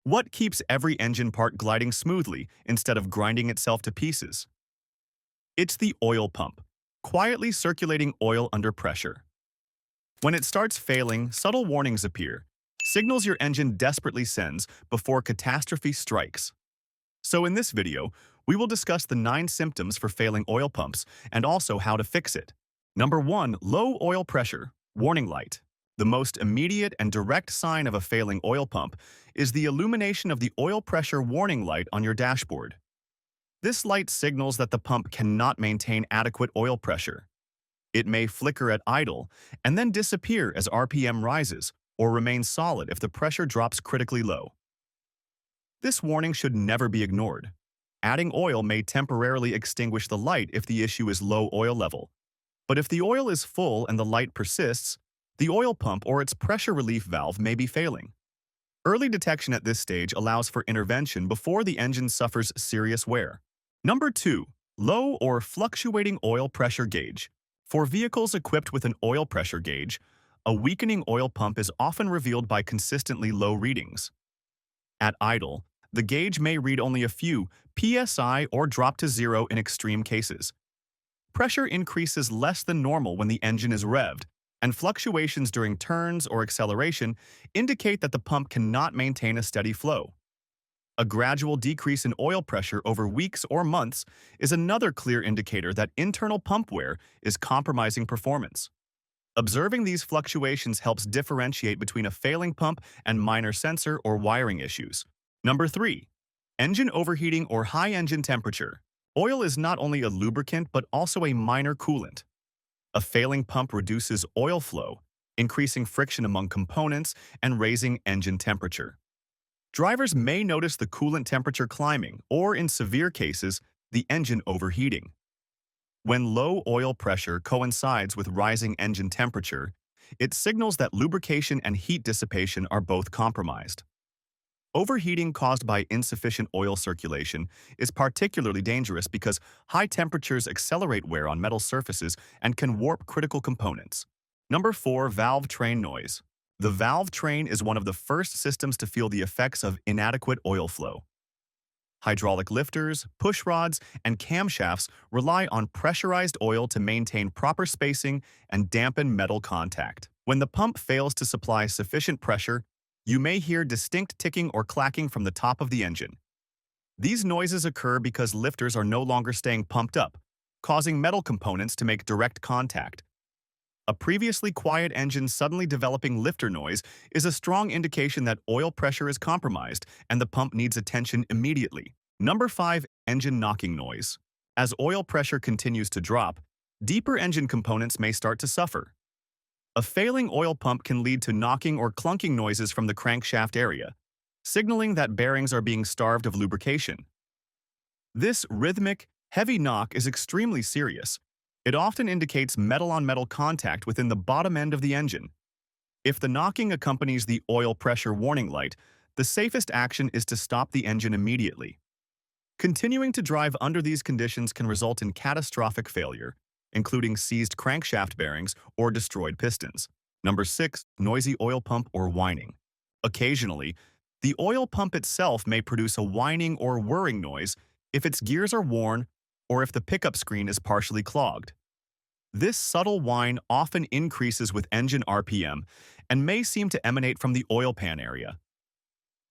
What keeps every engine part gliding smoothly instead of grinding itself to pieces? It's the oil pump, quietly circulating oil under pressure. When it starts failing, subtle warnings appear, signals your engine desperately sends before catastrophe strikes. So in this video, we will discuss the 9 symptoms for failing oil pumps and also how to fix it. Number 1. Low oil pressure. Warning light. The most immediate and direct sign of a failing oil pump is the illumination of the oil pressure warning light on your dashboard. This light signals that the pump cannot maintain adequate oil pressure. It may flicker at idle and then disappear as RPM rises or remain solid if the pressure drops critically low. This warning should never be ignored. Adding oil may temporarily extinguish the light if the issue is low oil level. But if the oil is full and the light persists, the oil pump or its pressure relief valve may be failing. Early detection at this stage allows for intervention before the engine suffers serious wear. Number 2. Low or fluctuating oil pressure gauge. For vehicles equipped with an oil pressure gauge, a weakening oil pump is often revealed by consistently low readings. At idle, the gauge may read only a few psi or drop to zero in extreme cases. Pressure increases less than normal when the engine is revved, and fluctuations during turns or acceleration indicate that the pump cannot maintain a steady flow. A gradual decrease in oil pressure over weeks or months is another clear indicator that internal pump wear is compromising performance. Observing these fluctuations helps differentiate between a failing pump and minor sensor or wiring issues. Number 3. Engine overheating or high engine temperature. Oil is not only a lubricant but also a minor coolant. A failing pump reduces oil flow, increasing friction among components and raising engine temperature. Drivers may notice the coolant temperature climbing or, in severe cases, the engine overheating. When low oil pressure coincides with rising engine temperature, it signals that lubrication and heat dissipation are both compromised. Overheating caused by insufficient oil circulation is particularly dangerous because high temperatures accelerate wear on metal surfaces and can warp critical components. Number 4. Valve train noise. The valve train is one of the first systems to feel the effects of inadequate oil flow. Hydraulic lifters, push rods, and camshafts rely on pressurized oil to maintain proper spacing and dampen metal contact. When the pump fails to supply sufficient pressure, you may hear distinct ticking or clacking from the top of the engine. These noises occur because lifters are no longer staying pumped up, causing metal components to make direct contact. A previously quiet engine suddenly developing lifter noise is a strong indication that oil pressure is compromised and the pump needs attention immediately. Number 5. Engine knocking noise. As oil pressure continues to drop, deeper engine components may start to suffer. A failing oil pump can lead to knocking or clunking noises from the crankshaft area, signaling that bearings are being starved of lubrication. This rhythmic, heavy knock is extremely serious. It often indicates metal-on-metal contact within the bottom end of the engine. If the knocking accompanies the oil pressure warning light, the safest action is to stop the engine immediately. Continuing to drive under these conditions can result in catastrophic failure, including seized crankshaft bearings or destroyed pistons. Number 6. Noisy oil pump or whining. Occasionally, the oil pump itself may produce a whining or whirring noise if its gears are worn or if the pickup screen is partially clogged. This subtle whine often increases with engine RPM and may seem to emanate from the oil pan area.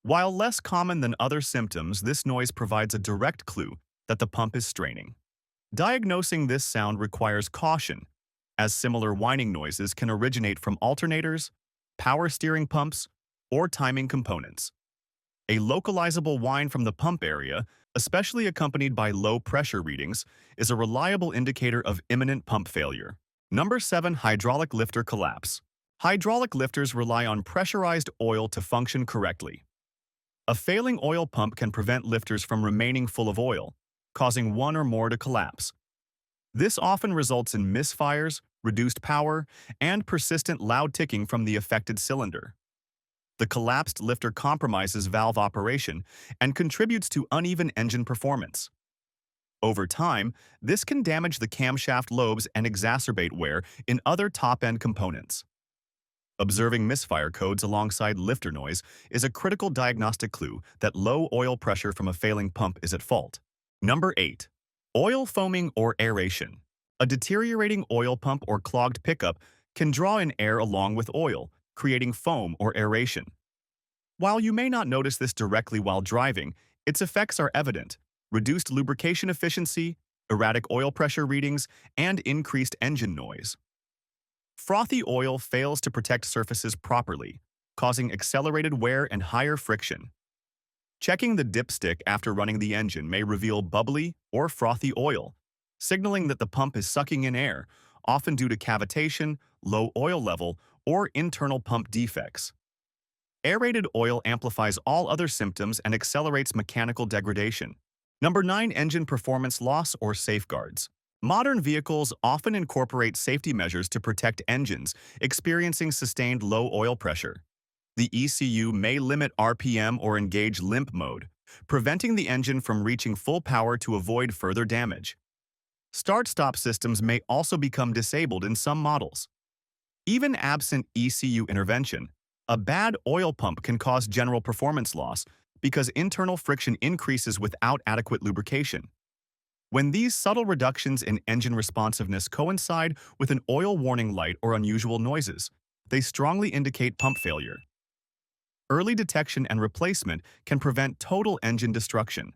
While less common than other symptoms, this noise provides a direct clue that the pump is straining. Diagnosing this sound requires caution, as similar whining noises can originate from alternators, power steering pumps, or timing components. A localizable whine from the pump area, especially accompanied by low pressure readings, is a reliable indicator of imminent pump failure. Number 7. Hydraulic lifter collapse. Hydraulic lifters rely on pressurized oil to function correctly. A failing oil pump can prevent lifters from remaining full of oil, causing one or more to collapse. This often results in misfires, reduced power, and persistent loud ticking from the affected cylinder. The collapsed lifter compromises valve operation and contributes to uneven engine performance. Over time, this can damage the camshaft lobes and exacerbate wear in other top-end components. Observing misfire codes alongside lifter noise is a critical diagnostic clue that low oil pressure from a failing pump is at fault. Number 8. Oil foaming or aeration. A deteriorating oil pump or clogged pickup can draw in air along with oil, creating foam or aeration. While you may not notice this directly while driving, its effects are evident: reduced lubrication efficiency, erratic oil pressure readings, and increased engine noise. Frothy oil fails to protect surfaces properly, causing accelerated wear and higher friction. Checking the dipstick after running the engine may reveal bubbly or frothy oil, signaling that the pump is sucking in air, often due to cavitation, low oil level, or internal pump defects. Aerated oil amplifies all other symptoms and accelerates mechanical degradation. Number 9. Engine performance loss or safeguards. Modern vehicles often incorporate safety measures to protect engines experiencing sustained low oil pressure. The ECU may limit RPM or engage limp mode, preventing the engine from reaching full power to avoid further damage. Start-stop systems may also become disabled in some models. Even absent ECU intervention, a bad oil pump can cause general performance loss because internal friction increases without adequate lubrication. When these subtle reductions in engine responsiveness coincide with an oil warning light or unusual noises, they strongly indicate pump failure. Early detection and replacement can prevent total engine destruction.